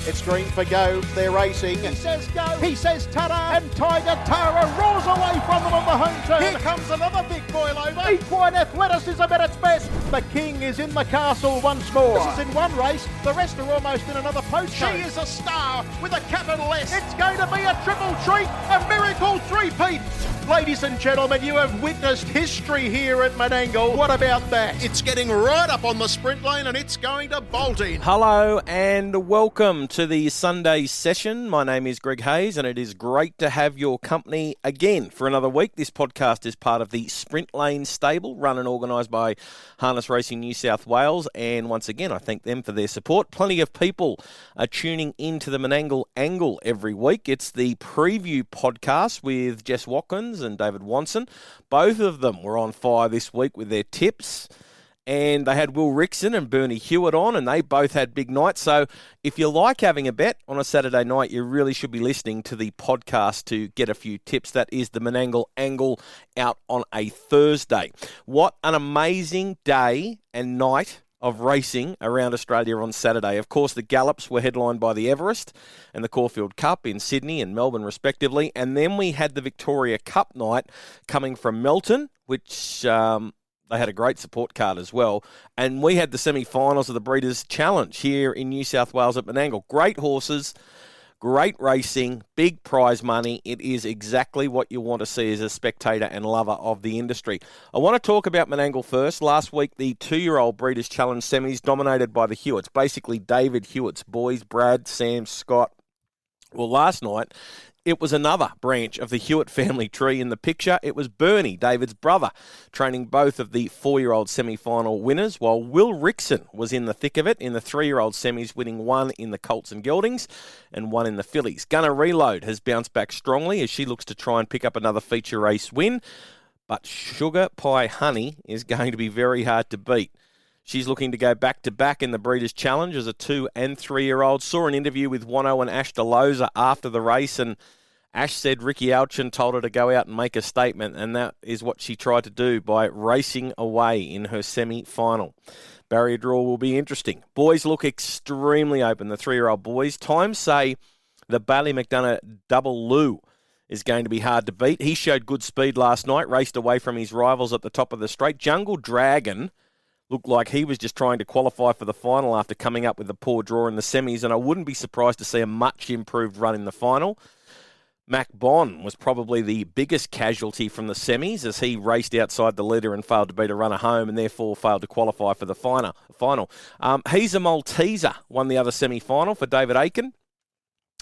It's green for go. They're racing. He says go. He says ta-da. And Tiger Tara roars away from them on the home turn. Here comes another big boil over. Equine athleticism at its best. The king is in the castle once more. This is in one race. The rest are almost in another postcode. She is a star with a capital S. It's going to be a triple treat, a miracle three-peat. Ladies and gentlemen, you have witnessed history here at Menangle. What about that? It's getting right up on the sprint lane and it's going to bolt in. Hello and welcome to the Sunday session. My name is Greg Hayes and it is great to have your company again for another week. This podcast is part of the Sprint Lane stable run and organised by Harness Racing New South Wales, and once again I thank them for their support. Plenty of people are tuning into the Menangle Angle every week. It's the preview podcast with Jess Watkins and David Wanson. Both of them were on fire this week with their tips. And they had Will Rickson and Bernie Hewitt on, and they both had big nights. So if you like having a bet on a Saturday night, you really should be listening to the podcast to get a few tips. That is the Menangle Angle out on a Thursday. What an amazing day and night of racing around Australia on Saturday. Of course, the Gallops were headlined by the Everest and the Caulfield Cup in Sydney and Melbourne, respectively. And then we had the Victoria Cup night coming from Melton, which they had a great support card as well. And we had the semi-finals of the Breeders' Challenge here in New South Wales at Menangle. Great horses, great racing, big prize money. It is exactly what you want to see as a spectator and lover of the industry. I want to talk about Menangle first. Last week, the 2-year-old Breeders' Challenge semis dominated by the Hewitts, basically David Hewitt's boys, Brad, Sam, Scott. Well, last night, it was another branch of the Hewitt family tree in the picture. It was Bernie, David's brother, training both of the 4-year-old semi-final winners, while Will Rickson was in the thick of it in the 3-year-old semis, winning one in the Colts and Geldings and one in the Fillies. Gunner Reload has bounced back strongly as she looks to try and pick up another feature race win, but Sugar Pie Honey is going to be very hard to beat. She's looking to go back-to-back in the Breeders' Challenge as a 2- and 3-year-old. Saw an interview with Wano and Ash DeLoza after the race, and Ash said Ricky Alchin told her to go out and make a statement, and that is what she tried to do by racing away in her semi-final. Barrier draw will be interesting. Boys look extremely open, the 3-year-old boys. Times say the Bailey McDonough Double Lou is going to be hard to beat. He showed good speed last night, raced away from his rivals at the top of the straight. Jungle Dragon looked like he was just trying to qualify for the final after coming up with a poor draw in the semis, and I wouldn't be surprised to see a much improved run in the final. Mac Bon was probably the biggest casualty from the semis as he raced outside the leader and failed to beat a runner home and therefore failed to qualify for the final. He's a Malteser, won the other semi-final for David Aiken.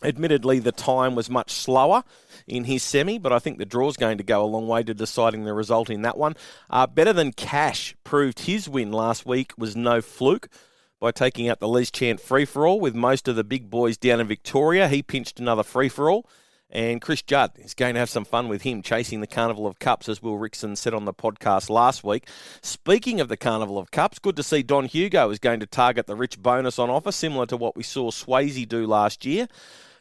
Admittedly, the time was much slower in his semi, but I think the draw's going to go a long way to deciding the result in that one. Better Than Cash proved his win last week was no fluke by taking out the Liz Chant free-for-all with most of the big boys down in Victoria. He pinched another free-for-all, and Chris Judd is going to have some fun with him chasing the Carnival of Cups, as Will Rickson said on the podcast last week. Speaking of the Carnival of Cups, good to see Don Hugo is going to target the rich bonus on offer, similar to what we saw Swayze do last year.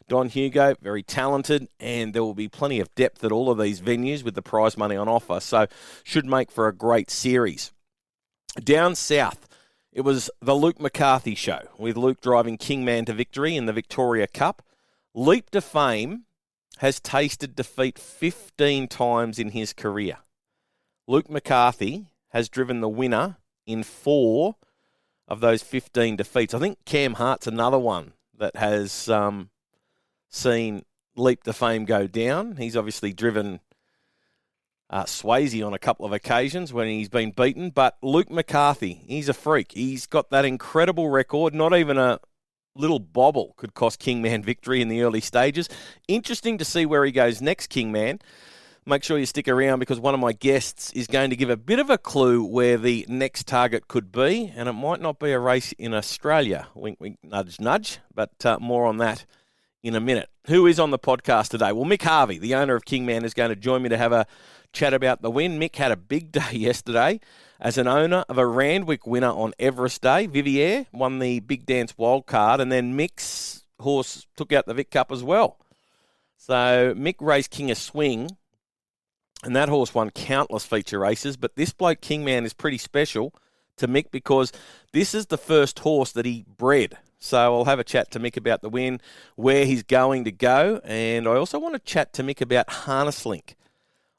Don Hugo, very talented, and there will be plenty of depth at all of these venues with the prize money on offer, so should make for a great series. Down south, it was the Luke McCarthy show, with Luke driving Kingman to victory in the Victoria Cup. Leap to Fame has tasted defeat 15 times in his career. Luke McCarthy has driven the winner in 4 of those 15 defeats. I think Cam Hart's another one that has seen Leap to Fame go down. He's obviously driven Swayze on a couple of occasions when he's been beaten, but Luke McCarthy, he's a freak. He's got that incredible record. Not even a little bobble could cost Kingman victory in the early stages. Interesting to see where he goes next, Kingman. Make sure you stick around because one of my guests is going to give a bit of a clue where the next target could be, and it might not be a race in Australia. Wink, wink, nudge, nudge, but more on that in a minute. Who is on the podcast today? Well, Mick Harvey, the owner of Kingman, is going to join me to have a chat about the win. Mick had a big day yesterday as an owner of a Randwick winner on Everest Day. Vivier won the Big Dance wildcard, and then Mick's horse took out the Vic Cup as well. So Mick raced King of Swing, and that horse won countless feature races, but this bloke Kingman is pretty special to Mick because this is the first horse that he bred So I'll have a chat to Mick about the win, where he's going to go, and I also want to chat to Mick about Harness Link.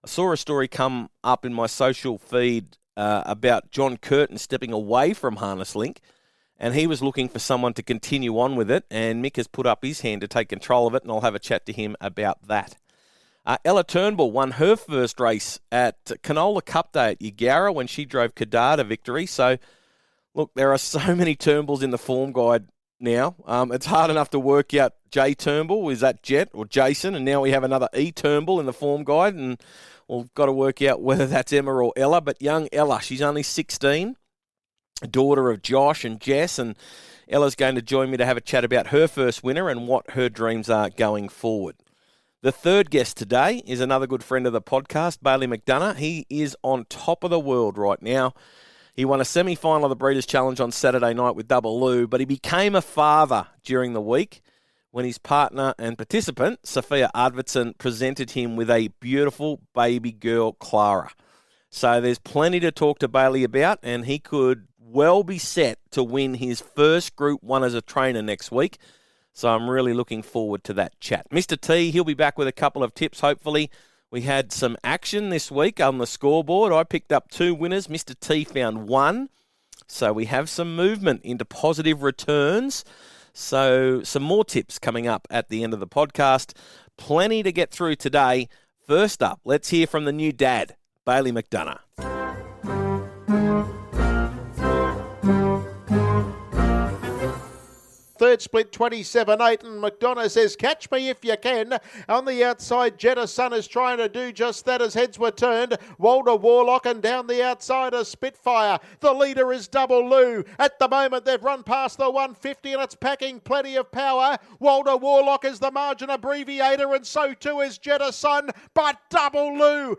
I saw a story come up in my social feed about John Curtin stepping away from Harness Link, and he was looking for someone to continue on with it, and Mick has put up his hand to take control of it, and I'll have a chat to him about that. Ella Turnbull won her first race at Canola Cup Day at Eugowra when she drove Kadar to victory. So, look, there are so many Turnbulls in the form guide now. It's hard enough to work out J Turnbull, is that Jet or Jason? And now we have another E Turnbull in the form guide, and we've got to work out whether that's Emma or Ella. But young Ella, she's only 16, daughter of Josh and Jess, and Ella's going to join me to have a chat about her first winner and what her dreams are going forward. The third guest today is another good friend of the podcast, Bailey McDonough. He is on top of the world right now. He won a semi-final of the Breeders' Challenge on Saturday night with Double Lou, but he became a father during the week when his partner and participant, Sophia Arvidsson, presented him with a beautiful baby girl, Clara. So there's plenty to talk to Bailey about, and he could well be set to win his first Group 1 as a trainer next week. So I'm really looking forward to that chat. Mr. T, he'll be back with a couple of tips, hopefully. We had some action this week on the scoreboard. I picked up 2 winners. Mr. T found 1. So we have some movement into positive returns. So some more tips coming up at the end of the podcast. Plenty to get through today. First up, let's hear from the new dad, Bailey McDonough. Third split 27-8, and McDonough says, catch me if you can. On the outside, Jetta Sun is trying to do just that as heads were turned. Walter Warlock, and down the outside a Spitfire. The leader is Double Lou. At the moment, they've run past the 150, and it's packing plenty of power. Walter Warlock is the margin abbreviator, and so too is Jetta Sun. But Double Lou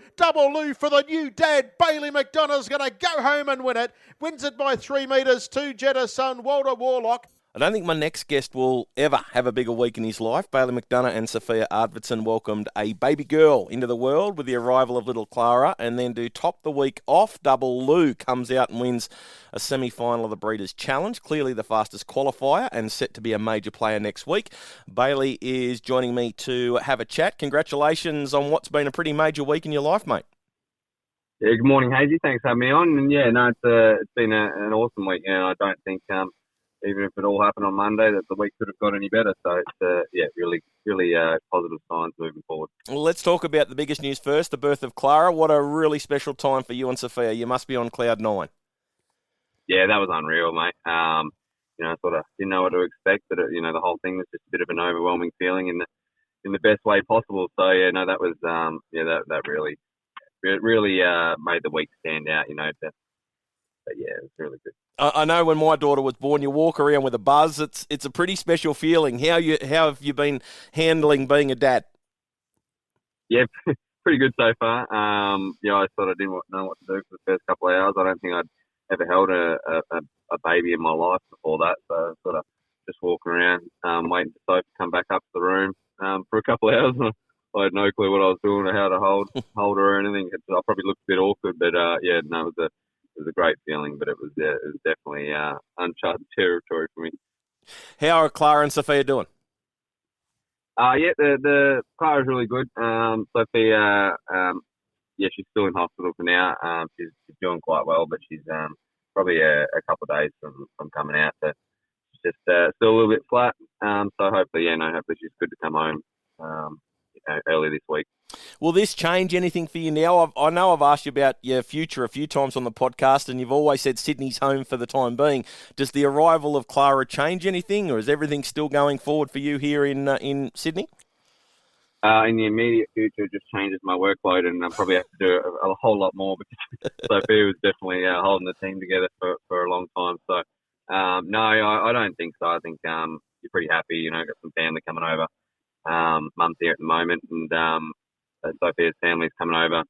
for the new dad. Bailey McDonough's going to go home and win it. Wins it by 3 metres to Jetta Sun, Walter Warlock. I don't think my next guest will ever have a bigger week in his life. Bailey McDonough and Sophia Arvidsson welcomed a baby girl into the world with the arrival of little Clara, and then to top the week off, Double Lou comes out and wins a semi-final of the Breeders' Challenge, clearly the fastest qualifier and set to be a major player next week. Bailey is joining me to have a chat. Congratulations on what's been a pretty major week in your life, mate. Yeah, good morning, Hazy. Thanks for having me on. And yeah, no, it's been an awesome week. You know, I don't think even if it all happened on Monday, that the week could have got any better. So it's really positive signs moving forward. Well, let's talk about the biggest news first, the birth of Clara. What a really special time for you and Sophia. You must be on cloud 9. Yeah, that was unreal, mate. You know, sort of didn't know what to expect, but you know, the whole thing was just a bit of an overwhelming feeling in the best way possible. So yeah, no, that was that really made the week stand out. You know, but yeah, it was really good. I know when my daughter was born, you walk around with a buzz. It's a pretty special feeling. How have you been handling being a dad? Yeah, pretty good so far. Yeah, I sort of didn't know what to do for the first couple of hours. I don't think I'd ever held a baby in my life before that. So sort of just walking around, waiting for Sophie to come back up to the room for a couple of hours. I had no clue what I was doing or how to hold her or anything. I probably looked a bit awkward, but yeah, no, it was a great feeling, but it was definitely uncharted territory for me. How are Clara and Sophia doing? Yeah, the Clara's really good. Sophia, yeah, she's still in hospital for now. She's doing quite well, but she's probably a couple of days from coming out. So she's just still a little bit flat. So hopefully she's good to come home early this week. Will this change anything for you now? I know I've asked you about your future a few times on the podcast, and you've always said Sydney's home for the time being. Does the arrival of Clara change anything, or is everything still going forward for you here in Sydney? In the immediate future, it just changes my workload, and I probably have to do a whole lot more because Sophia was definitely holding the team together for a long time. So, no, I don't think so. I think you're pretty happy. You know, got some family coming over. Mum's here at the moment, and Sophia's family's coming over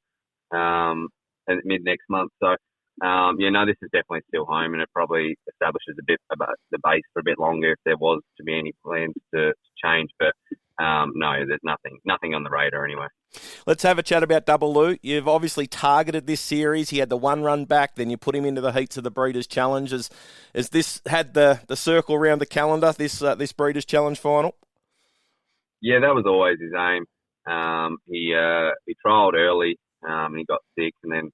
mid next month. So, this is definitely still home, and it probably establishes a bit about the base for a bit longer if there was to be any plans to change. But no, there's nothing on the radar anyway. Let's have a chat about Double Lou. You've obviously targeted this series. He had the one run back, then you put him into the heats of the Breeders' Challenge. Has this had the circle around the calendar, this Breeders' Challenge final? Yeah, that was always his aim. He trialled early and he got sick, and then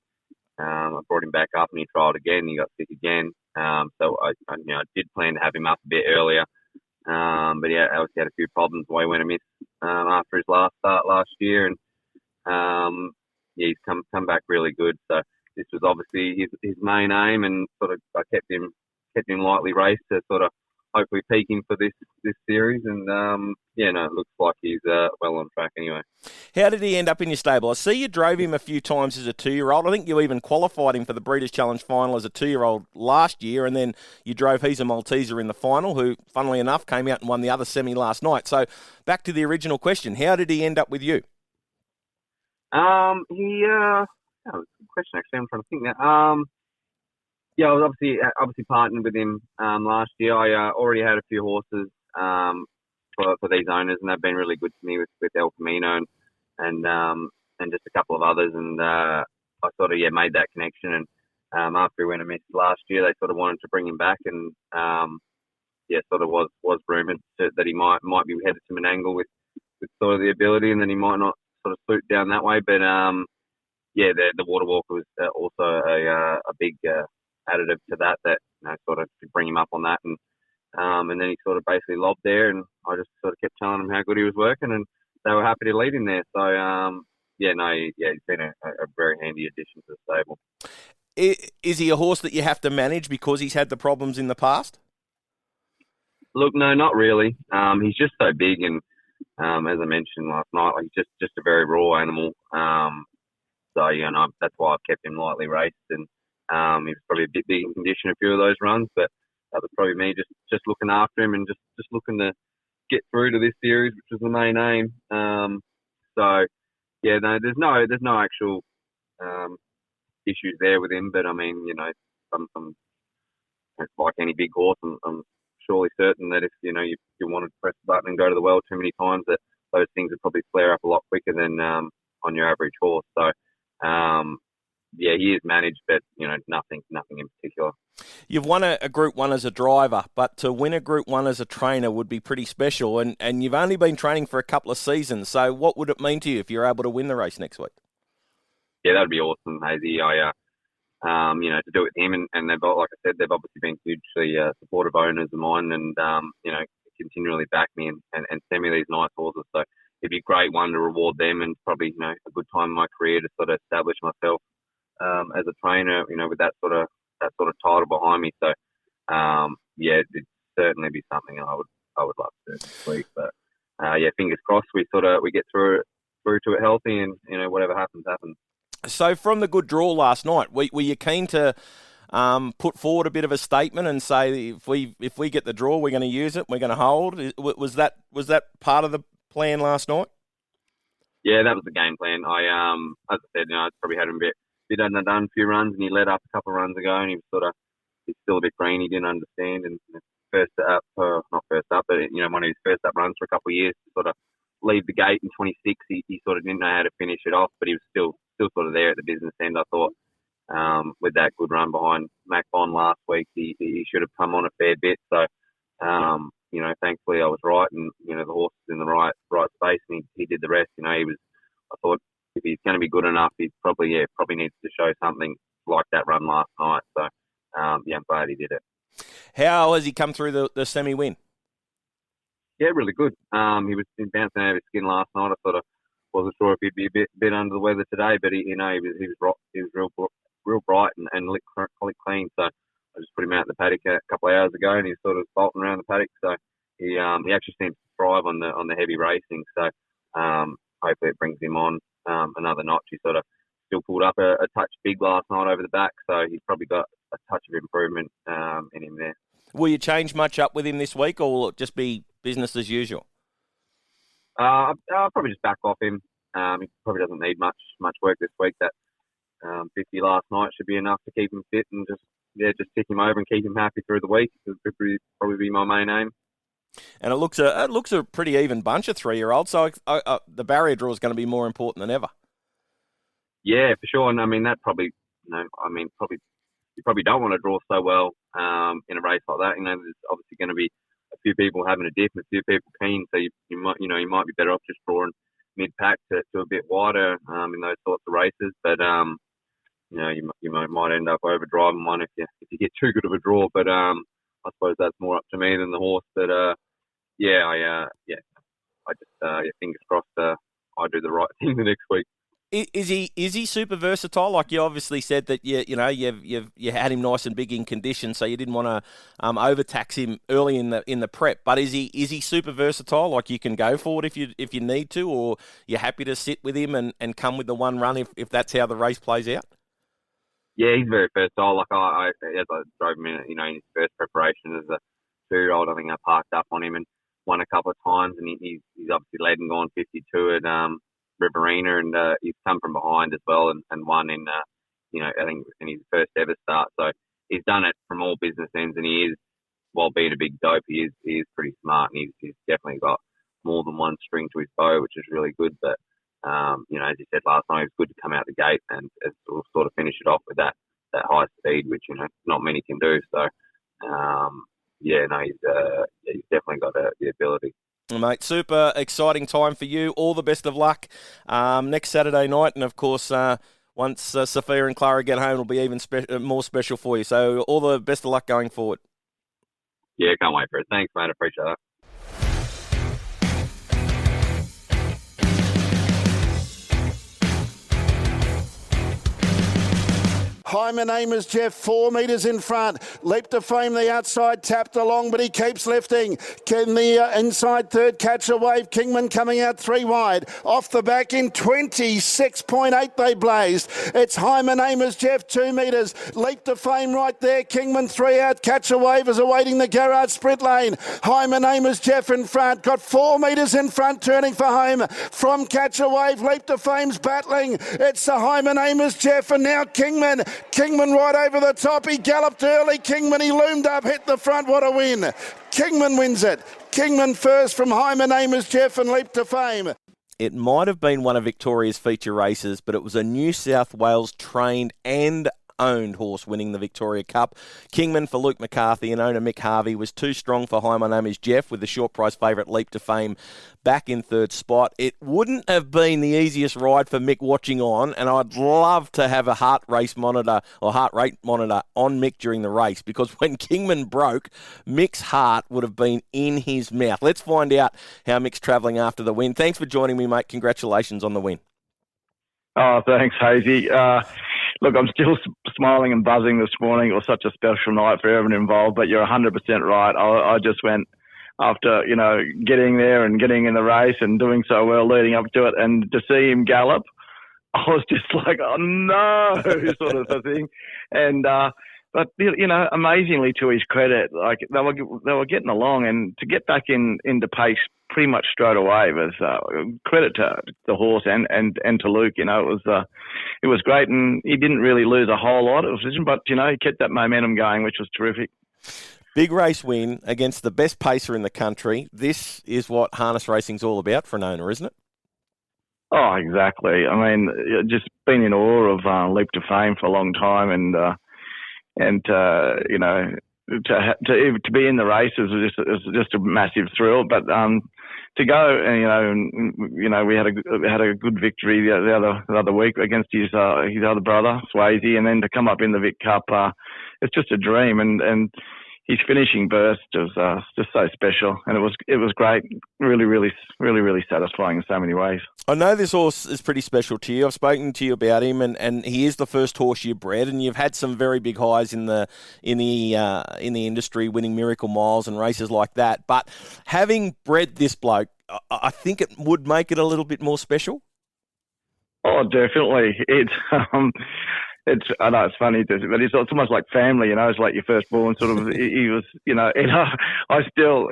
I brought him back up and he trialled again and he got sick again. So I did plan to have him up a bit earlier. But yeah, obviously had a few problems why he went amiss after his last start last year, and he's come back really good. So this was obviously his main aim, and sort of I kept him lightly raced to sort of hopefully peak him for this series, and it looks like he's well on track anyway. How did he end up in your stable? I see you drove him a few times as a 2-year-old. I think you even qualified him for the Breeders' Challenge final as a 2-year-old last year, and then you drove He's a Malteser in the final, who, funnily enough, came out and won the other semi last night. So back to the original question, how did he end up with you? That was a good question, actually. I'm trying to think now. I was obviously partnered with him last year. I already had a few horses for these owners, and they've been really good to me with El Camino and just a couple of others. And I sort of made that connection. And after he went amiss last year, they sort of wanted to bring him back, and sort of was rumoured that he might be headed to Menangle with sort of the ability, and then he might not sort of suit down that way. But the Water Walker was also a big additive to that sort of to bring him up on that, and then he sort of basically lobbed there, and I just sort of kept telling him how good he was working, and they were happy to lead him there. So he's been a very handy addition to the stable. Is he a horse that you have to manage because he's had the problems in the past? Look, no, not really. He's just so big, and as I mentioned last night, like he's just a very raw animal. So that's why I've kept him lightly raced, and he was probably a bit big in condition a few of those runs, but that was probably me just looking after him and just looking to get through to this series, which was the main aim. There's no actual issues there with him, but I mean, some it's like any big horse, I'm surely certain that if you wanted to press the button and go to the well too many times, that those things would probably flare up a lot quicker than on your average horse. So he is managed, but nothing in particular. You've won a Group 1 as a driver, but to win a Group 1 as a trainer would be pretty special, and you've only been training for a couple of seasons, so what would it mean to you if you're able to win the race next week? Yeah, that would be awesome, Hazy. To do it with him, and they've, like I said, they've obviously been hugely supportive owners of mine, and continually back me and send me these nice horses. So it'd be a great one to reward them, and probably a good time in my career to sort of establish myself as a trainer, with that sort of title behind me. So it'd certainly be something I would love to do this week. But fingers crossed we get through to it healthy, and whatever happens. So from the good draw last night, were you keen to put forward a bit of a statement and say if we get the draw, we're going to use it, we're going to hold? Was that part of the plan last night? Yeah, that was the game plan. As I said, I probably had him a bit underdone, a few runs, and he let up a couple of runs ago, and he's still a bit green. He didn't understand, and one of his first up runs for a couple of years to sort of leave the gate in 26. He sort of didn't know how to finish it off, but he was still sort of there at the business end. I thought with that good run behind Mac Bond last week, he should have come on a fair bit. So thankfully I was right, and the horse was in the right space, and he did the rest. I thought if he's going to be good enough, he probably needs to show something like that run last night. So I'm glad he did it. How has he come through the semi-win? Yeah, really good. He was bouncing out of his skin last night. I sort of wasn't sure if he'd be a bit under the weather today, but he was real bright and lit clean. So I just put him out in the paddock a couple of hours ago, and he's sort of bolting around the paddock. So he actually seems to thrive on the heavy racing. So hopefully it brings him on another notch. He sort of still pulled up a touch big last night over the back, so he's probably got a touch of improvement in him there. Will you change much up with him this week, or will it just be business as usual? I'll probably just back off him. He probably doesn't need much work this week. That 50 last night should be enough to keep him fit, and just tick him over and keep him happy through the week. It would probably be my main aim. And it looks a pretty even bunch of 3-year-olds. So the barrier draw is going to be more important than ever. Yeah, for sure. And I mean, that probably, you probably don't want to draw so well in a race like that. There's obviously going to be a few people having a dip and a few people keen. So you might be better off just drawing mid-pack to a bit wider in those sorts of races. But you might end up overdriving one if you get too good of a draw. But I suppose that's more up to me than the horse. But I just fingers crossed I do the right thing the next week. Is he super versatile? Like you obviously said that you had him nice and big in condition, so you didn't want to overtax him early in the prep. But is he super versatile? Like you can go for it if you need to, or you're happy to sit with him and come with the one run if that's how the race plays out? Yeah, he's very versatile. Like I as I drove him in his first preparation as a 2-year-old, I think I parked up on him and won a couple of times, and he's obviously led and gone 52 at Riverina, and he's come from behind as well and won in I think in his first ever start. So he's done it from all business ends, and he is, while being a big dope, he is pretty smart, and he's definitely got more than one string to his bow, which is really good. But as you said last night, it was good to come out the gate and sort of finish it off with that high speed, which not many can do. So he's definitely got the ability. Mate, super exciting time for you. All the best of luck next Saturday night. And, of course, once Sophia and Clara get home, it'll be even more special for you. So all the best of luck going forward. Yeah, can't wait for it. Thanks, mate. I appreciate that. Hi, my name is Jeff, 4 metres in front. Leap to Fame, the outside, tapped along, but he keeps lifting. Can the inside third catch a wave? Kingman coming out 3 wide. Off the back in 26.8 they blazed. It's Hi, my name is Jeff, 2 metres. Leap to Fame right there. Kingman 3 out. Catch a wave is awaiting the Garrard sprint lane. Hi, my name is Jeff in front. Got 4 metres in front, turning for home. From Catch a Wave, Leap to Fame's battling. It's the Hi, my name is Jeff, and now Kingman. Kingman right over the top. He galloped early. Kingman, he loomed up, hit the front. What a win. Kingman wins it. Kingman first from Hi, my name is Jeff and Leap to Fame. It might have been one of Victoria's feature races, but it was a New South Wales trained and owned horse winning the Victoria Cup. Kingman for Luke McCarthy and owner Mick Harvey was too strong for Hi, my name is Jeff, with the short price favourite Leap to Fame back in third spot. It wouldn't have been the easiest ride for Mick watching on, and I'd love to have a heart rate monitor on Mick during the race, because when Kingman broke, Mick's heart would have been in his mouth. Let's find out how Mick's travelling after the win. Thanks for joining me, mate. Congratulations on the win. Oh, thanks, Hazy. Look, I'm still smiling and buzzing this morning. It was such a special night for everyone involved, but you're 100% right. I just went after, getting there and getting in the race and doing so well leading up to it, and to see him gallop, I was just like, oh no, sort of a thing. And, but, amazingly to his credit, like they were getting along, and to get back into pace pretty much straight away was credit to the horse and to Luke. It was great, and he didn't really lose a whole lot of position, but he kept that momentum going, which was terrific. Big race win against the best pacer in the country. This is what harness racing's all about for an owner, isn't it? Oh, exactly. I mean, just been in awe of Leap to Fame for a long time, and to be in the race is just a massive thrill. But to go and we had a good victory the other week against his other brother Swayze, and then to come up in the Vic Cup, it's just a dream. And his finishing burst was just so special, and it was great. Really, really, really, really satisfying in so many ways. I know this horse is pretty special to you. I've spoken to you about him, and he is the first horse you bred, and you've had some very big highs in the industry, winning Miracle Miles and races like that. But having bred this bloke, I think it would make it a little bit more special. Oh, definitely. I know it's funny, but it's almost like family, it's like your firstborn sort of. He was, I still,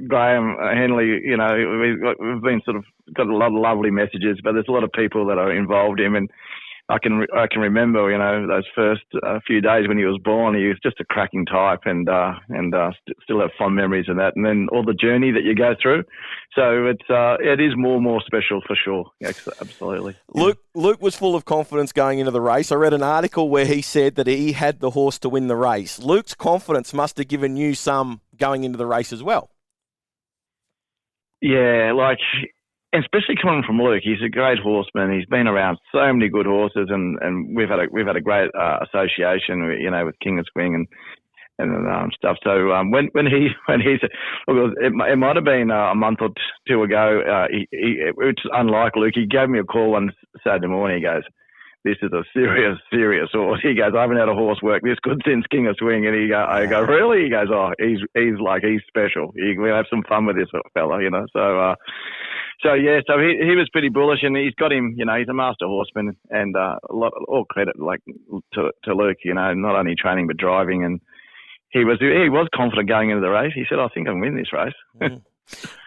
Graham Henley, we've been sort of got a lot of lovely messages, but there's a lot of people that are involved in him, and I can remember, those first few days when he was born. He was just a cracking type, and still have fond memories of that. And then all the journey that you go through. So it is more and more special for sure. Yes, absolutely. Luke was full of confidence going into the race. I read an article where he said that he had the horse to win the race. Luke's confidence must have given you some going into the race as well. Yeah, and especially coming from Luke, he's a great horseman. He's been around so many good horses, and we've had a great association, with King and Swing and stuff. So when he said, look, it might have been a month or two ago, which is unlike Luke. He gave me a call one Saturday morning. He goes, "This is a serious horse." He goes, "I haven't had a horse work this good since King of Swing." And I go, "Really?" He goes, "Oh, he's special. We'll have some fun with this fella, So he was pretty bullish, and he's got him. He's a master horseman, and all credit to Luke. Not only training but driving, and he was confident going into the race. He said, "I think I can win this race."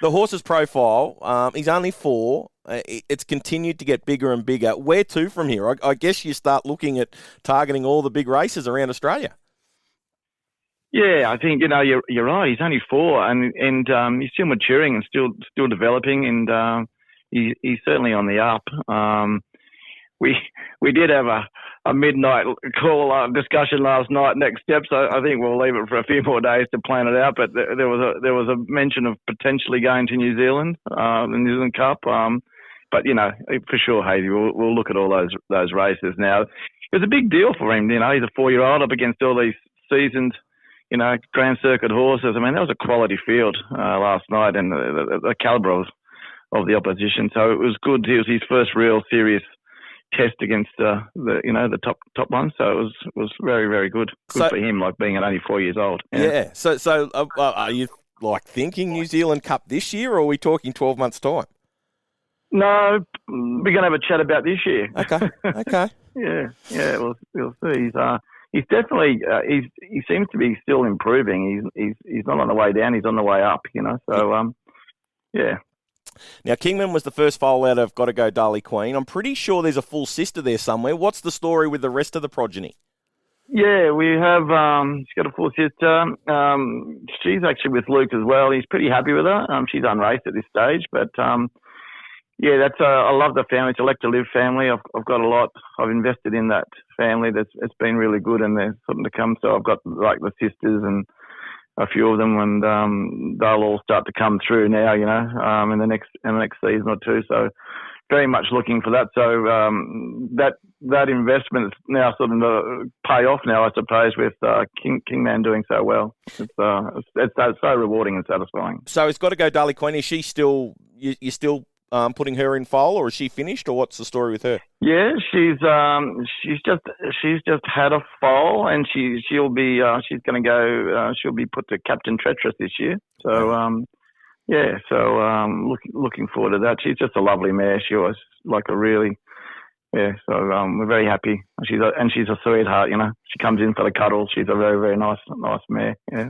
The horse's profile, he's only 4. It's continued to get bigger and bigger. Where to from here? I guess you start looking at targeting all the big races around Australia. Yeah, I think you're right. He's only 4, and he's still maturing and still developing, and he's certainly on the up. We did have a midnight call discussion last night. Next steps, I think we'll leave it for a few more days to plan it out. But there was a mention of potentially going to New Zealand, the New Zealand Cup. But for sure, Hazy, we'll look at all those races now. It was a big deal for him. He's a 4-year-old up against all these seasoned, Grand Circuit horses. I mean, that was a quality field last night, and the calibre of the opposition. So it was good. It was his first real serious test against the top one. So it was very, very good. Good for him, being at only 4 years old. Yeah. So are you thinking New Zealand Cup this year, or are we talking 12 months' time? No, we're going to have a chat about this year. Okay. Yeah. We'll see. He's definitely he seems to be still improving. He's not on the way down. He's on the way up. So yeah. Now, Kingman was the first foal out of Gotta Go Darley Queen. I'm pretty sure there's a full sister there somewhere. What's the story with the rest of the progeny? Yeah, we have. She's got a full sister. She's actually with Luke as well. He's pretty happy with her. She's unraced at this stage, but yeah, that's. I love the family. It's a Elect to Live family. I've got a lot. I've invested in that family. It's been really good, and there's something to come. So I've got the sisters and a few of them, and they'll all start to come through now, in the next season or two. So very much looking for that. So that investment is now sort of pay off now, I suppose, with Kingman doing so well. It's so rewarding and satisfying. So it's Got to Go Darley Queen. Is she still you still putting her in foal, or is she finished, or what's the story with her? Yeah, she's just had a foal, and she'll be she's going to go. She'll be put to Captain Treacherous this year. So looking forward to that. She's just a lovely mare. She was a really. Yeah, so we're very happy. She's a sweetheart, She comes in for the cuddle. She's a very, very nice mare. Yeah.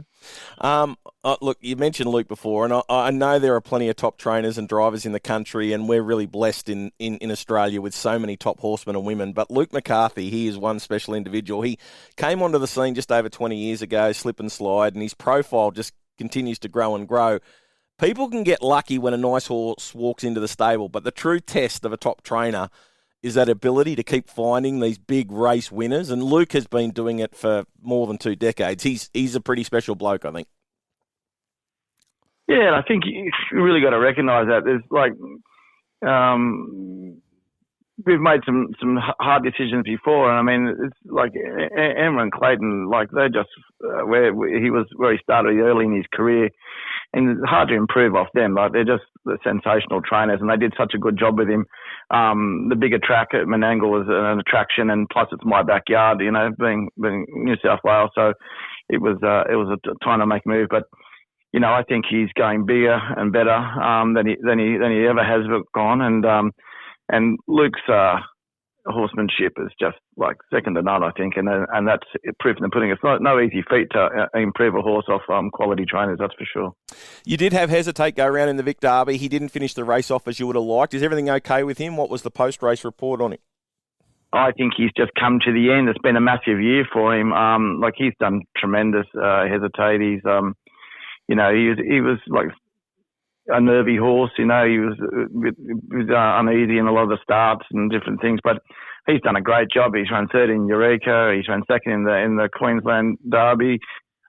Look, you mentioned Luke before, and I know there are plenty of top trainers and drivers in the country, and we're really blessed in Australia with so many top horsemen and women. But Luke McCarthy, he is one special individual. He came onto the scene just over 20 years ago, slip and slide, and his profile just continues to grow and grow. People can get lucky when a nice horse walks into the stable, but the true test of a top trainer is that ability to keep finding these big race winners, and Luke has been doing it for more than 2 decades. He's a pretty special bloke, I think. Yeah, I think you really got to recognise that. There's we've made some hard decisions before, and I mean, it's like Emma and Clayton, they're just where he started early in his career, and it's hard to improve off them. They're just the sensational trainers, and they did such a good job with him. The bigger track at Menangle was an attraction, and plus it's my backyard, being New South Wales, so it was a time to make a move. But I think he's going bigger and better than he ever has gone, and Luke's horsemanship is just second to none, I think, and that's proof in the pudding. It's no easy feat to improve a horse off quality trainers, that's for sure. You did have Hesitate go around in the Vic Derby. He didn't finish the race off as you would have liked. Is everything okay with him? What was the post-race report on him? I think he's just come to the end. It's been a massive year for him. He's done tremendous. Hesitate. He was like a nervy horse. He was uneasy in a lot of the starts and different things, but he's done a great job. He's run third in Eureka. He's run second in the Queensland Derby.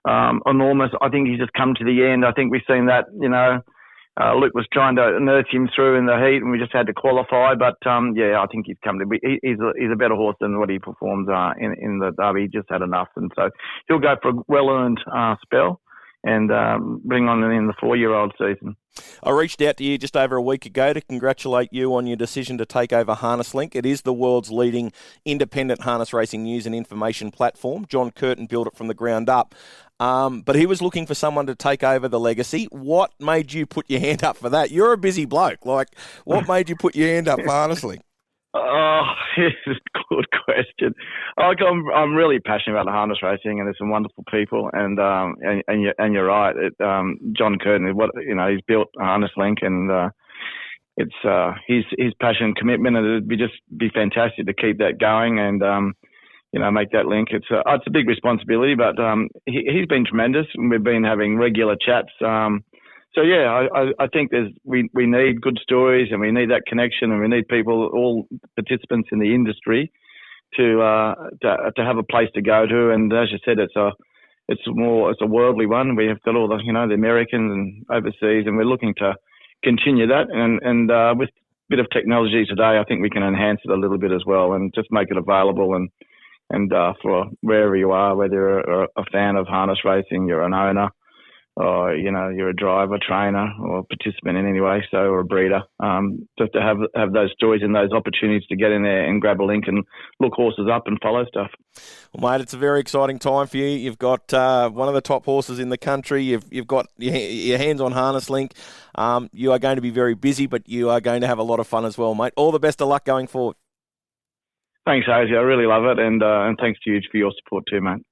Enormous. I think he's just come to the end. I think we've seen that. Luke was trying to nurse him through in the heat, and we just had to qualify. But I think he's come to. He's a better horse than what he performs in the Derby. He just had enough, and so he'll go for a well-earned spell and bring on in the 4-year-old season. I reached out to you just over a week ago to congratulate you on your decision to take over Harness Link. It is the world's leading independent harness racing news and information platform. John Curtin built it from the ground up. But he was looking for someone to take over the legacy. What made you put your hand up for that? You're a busy bloke. What made you put your hand up for Harness Link? Oh, it's a good question. I'm really passionate about the harness racing, and there's some wonderful people. And you're right. John Curtin, he's built Harness Link, and it's his passion and commitment, and it'd be fantastic to keep that going and make that link. It's a big responsibility, but he's been tremendous, and we've been having regular chats. I think we need good stories, and we need that connection, and we need people, all participants in the industry, to have a place to go to. And as you said, it's a worldly one. We have got all the the Americans and overseas, and we're looking to continue that. And with a bit of technology today, I think we can enhance it a little bit as well, and just make it available and for wherever you are, whether you're a fan of harness racing, you're an owner, or you're a driver, trainer, or participant in any way, or a breeder, just to have those stories and those opportunities to get in there and grab a link and look horses up and follow stuff. Well, mate, it's a very exciting time for you. You've got one of the top horses in the country. You've got your hands on Harness Link. You are going to be very busy, but you are going to have a lot of fun as well, mate. All the best of luck going forward. Thanks, Hazy. I really love it, and thanks to you for your support too, mate.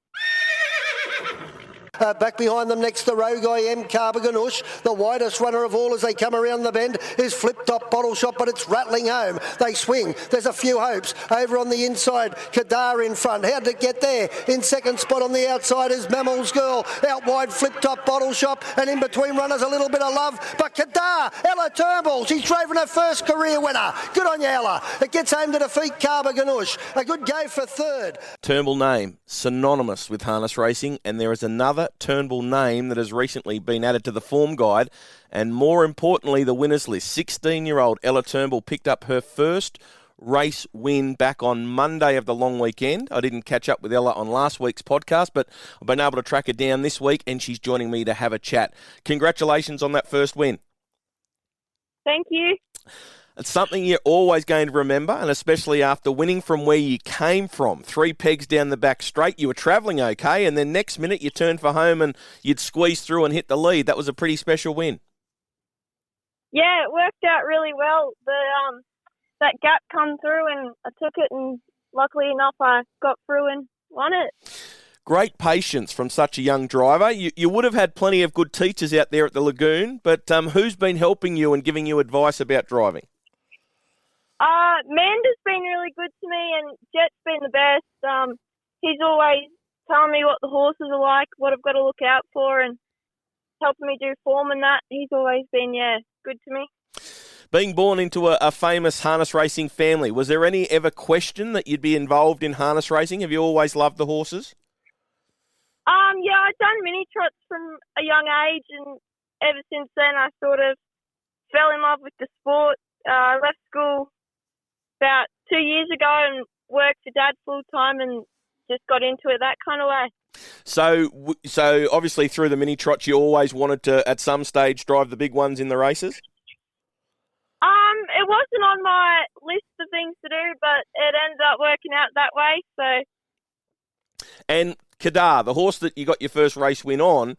Back behind them next to Rogai M. Carbaganoush. The widest runner of all as they come around the bend is Flip Top Bottle Shop, but it's rattling home. They swing. There's a few hopes. Over on the inside, Kadar in front. How'd it get there? In second spot on the outside is Mammal's Girl. Out wide, Flip Top Bottle Shop, and in between runners a little bit of love. But Kadar, Ella Turnbull, she's driven her first career winner. Good on you, Ella. It gets home to defeat Carbaganoush. A good go for third. Turnbull name, synonymous with harness racing, and there is another Turnbull name that has recently been added to the form guide, and more importantly, the winners list. 16-year-old Ella Turnbull picked up her first race win back on Monday of the long weekend. I didn't catch up with Ella on last week's podcast, but I've been able to track her down this week, and she's joining me to have a chat. Congratulations on that first win. Thank you. It's something you're always going to remember, and especially after winning from where you came from. 3 pegs down the back straight. You were travelling okay, and then next minute you turned for home and you'd squeeze through and hit the lead. That was a pretty special win. Yeah, it worked out really well. That gap come through, and I took it, and luckily enough I got through and won it. Great patience from such a young driver. You would have had plenty of good teachers out there at the Lagoon, but who's been helping you and giving you advice about driving? Manda's been really good to me, and Jet's been the best. He's always telling me what the horses are like, what I've got to look out for, and helping me do form and that. He's always been, good to me. Being born into a famous harness racing family, was there any ever question that you'd be involved in harness racing? Have you always loved the horses? Yeah, I've done mini trots from a young age, and ever since then I sort of fell in love with the sport. I left school about 2 years ago and worked for Dad full time and just got into it that kind of way. So obviously through the mini trots, you always wanted to, at some stage, drive the big ones in the races? It wasn't on my list of things to do, but it ended up working out that way. So. And Kadar, the horse that you got your first race win on,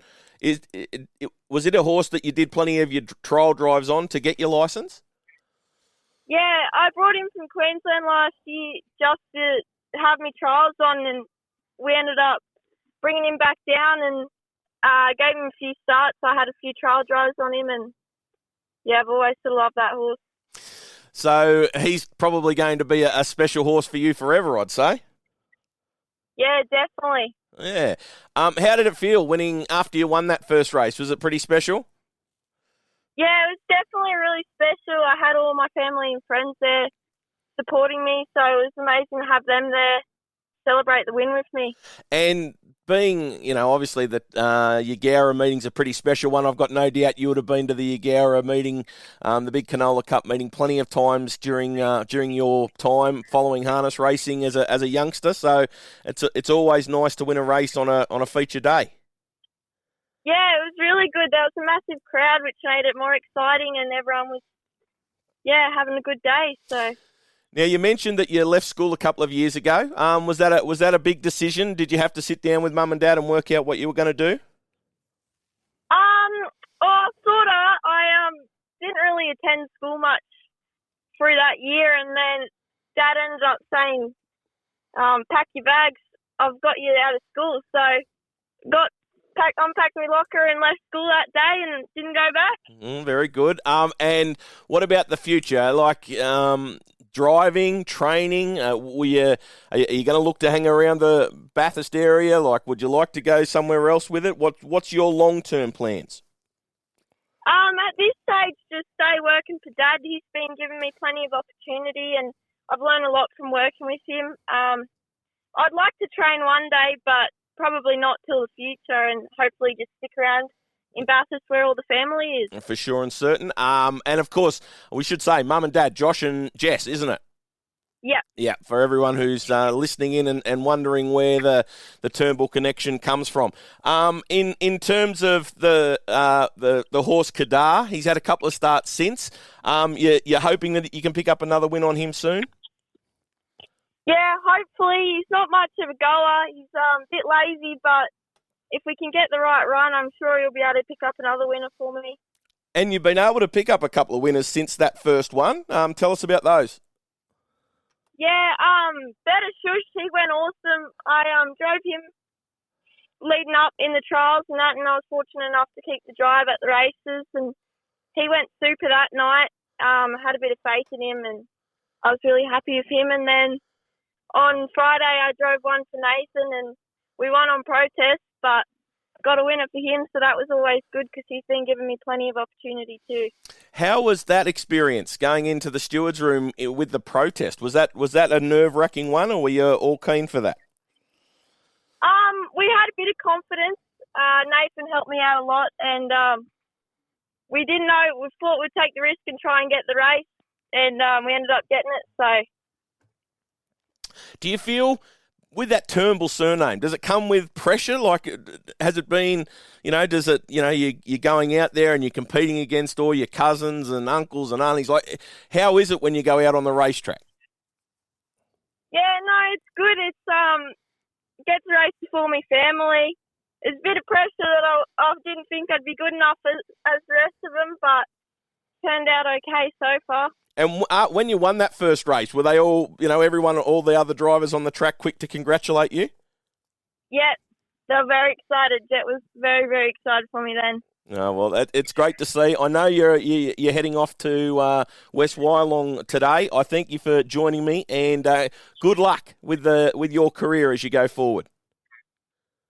was it a horse that you did plenty of your trial drives on to get your licence? Yeah, I brought him from Queensland last year just to have me trials on, and we ended up bringing him back down and gave him a few starts. I had a few trial drives on him, and I've always sort of loved that horse. So he's probably going to be a special horse for you forever, I'd say. Yeah, definitely. Yeah. How did it feel winning after you won that first race? Was it pretty special? Yeah, it was definitely really special. I had all my family and friends there supporting me, so it was amazing to have them there celebrate the win with me. And being, obviously that Eugowra meeting's a pretty special one. I've got no doubt you would have been to the Eugowra meeting, the big Canola Cup meeting, plenty of times during your time following harness racing as a youngster. So it's always nice to win a race on a feature day. Yeah, it was really good. There was a massive crowd, which made it more exciting, and everyone was, having a good day. So. Now, you mentioned that you left school a couple of years ago. Was that a big decision? Did you have to sit down with Mum and Dad and work out what you were going to do? Sort of. I didn't really attend school much through that year, and then Dad ended up saying, pack your bags, I've got you out of school. So unpacked my locker and left school that day and didn't go back. Very good. And what about the future? Like driving, training? Are you going to look to hang around the Bathurst area? Like, would you like to go somewhere else with it? What's your long-term plans? At this stage, just stay working for Dad. He's been giving me plenty of opportunity, and I've learned a lot from working with him. I'd like to train one day, but probably not till the future, and hopefully just stick around in Bathurst where all the family is. For sure and certain. And of course, we should say Mum and Dad, Josh and Jess, isn't it? Yeah. Yeah, for everyone who's listening in and wondering where the Turnbull connection comes from. In terms of the horse Kadar, he's had a couple of starts since. You're hoping that you can pick up another win on him soon? Yeah, hopefully. He's not much of a goer. He's a bit lazy, but if we can get the right run, I'm sure he'll be able to pick up another winner for me. And you've been able to pick up a couple of winners since that first one. Tell us about those. Yeah, Better Shush, he went awesome. I drove him leading up in the trials and that, and I was fortunate enough to keep the drive at the races, and he went super that night. I had a bit of faith in him, and I was really happy with him. And then on Friday, I drove one for Nathan, and we won on protest, but got a winner for him, so that was always good because he's been giving me plenty of opportunity too. How was that experience going into the stewards' room with the protest? Was that a nerve-wracking one, or were you all keen for that? We had a bit of confidence. Nathan helped me out a lot, and we didn't know. We thought we'd take the risk and try and get the race, and we ended up getting it. So, do you feel, with that Turnbull surname, does it come with pressure? Like, has it been, does it, you're going out there and you're competing against all your cousins and uncles and aunties. Like, how is it when you go out on the racetrack? Yeah, no, it's good. It's, get to race before my family. It's a bit of pressure that I didn't think I'd be good enough as the rest of them, but turned out okay so far. And when you won that first race, were they all, everyone, all the other drivers on the track quick to congratulate you? Yeah, they were very excited. Jet was very, very excited for me then. Oh, well, it's great to see. I know you're heading off to West Wyalong today. I thank you for joining me, and good luck with your career as you go forward.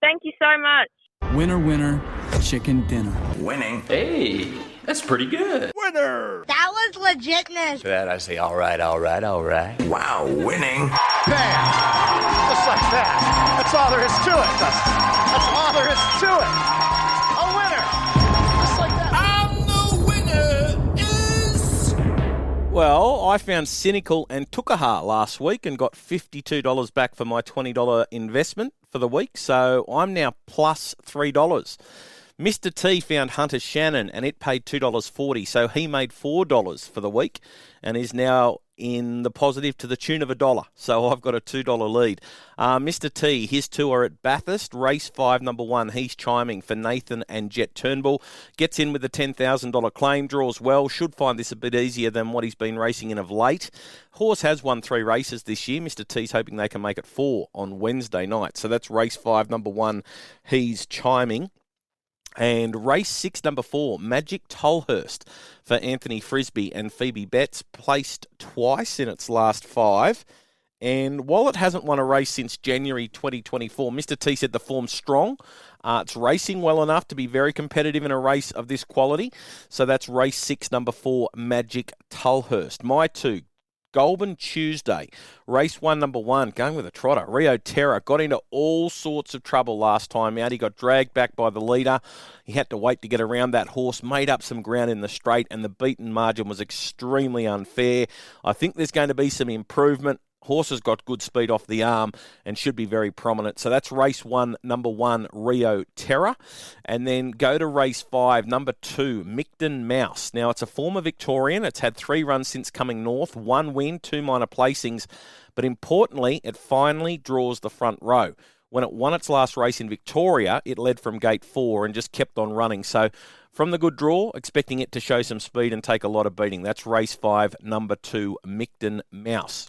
Thank you so much. Winner, winner, chicken dinner. Winning. Hey, that's pretty good. Winner! That was legitness. To that I say, all right. Wow, winning. Bam! Just like that. That's all there is to it, Dustin. That's all there is to it. A winner! Just like that. And the winner is... Well, I found Cynical and Tukaha last week and got $52 back for my $20 investment for the week, so I'm now plus $3. Mr. T found Hunter Shannon and it paid $2.40, so he made $4 for the week and is now in the positive to the tune of $1. So I've got a $2 lead. Mr. T, his two are at Bathurst, race 5, number 1. He's chiming for Nathan and Jet Turnbull. Gets in with the $10,000 claim, draws well. Should find this a bit easier than what he's been racing in of late. Horse has won 3 races this year. Mr. T's hoping they can make it 4 on Wednesday night. So that's race 5, number 1. He's chiming. And race 6, number 4, Magic Tolhurst for Anthony Frisbee and Phoebe Betts, placed twice in its last 5. And while it hasn't won a race since January 2024, Mr. T said the form's strong. It's racing well enough to be very competitive in a race of this quality. So that's race 6, number 4, Magic Tolhurst. My 2, Goulburn Tuesday. Race 1, number 1, going with a trotter. Rio Terra got into all sorts of trouble last time out. He got dragged back by the leader. He had to wait to get around that horse, made up some ground in the straight, and the beaten margin was extremely unfair. I think there's going to be some improvement. Horse has got good speed off the arm and should be very prominent. So that's race 1, number 1, Rio Terra. And then go to race 5, number 2, Micton Mouse. Now, it's a former Victorian. It's had 3 runs since coming north, 1 win, 2 minor placings. But importantly, it finally draws the front row. When it won its last race in Victoria, it led from gate 4 and just kept on running. So from the good draw, expecting it to show some speed and take a lot of beating. That's race 5, number 2, Micton Mouse.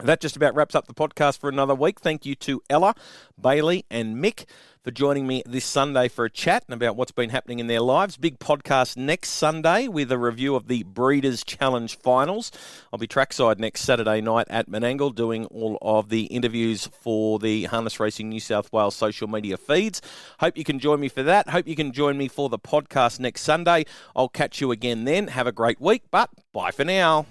That just about wraps up the podcast for another week. Thank you to Ella, Bailey and Mick for joining me this Sunday for a chat about what's been happening in their lives. Big podcast next Sunday with a review of the Breeders' Challenge Finals. I'll be trackside next Saturday night at Menangle doing all of the interviews for the Harness Racing New South Wales social media feeds. Hope you can join me for that. Hope you can join me for the podcast next Sunday. I'll catch you again then. Have a great week, but bye for now.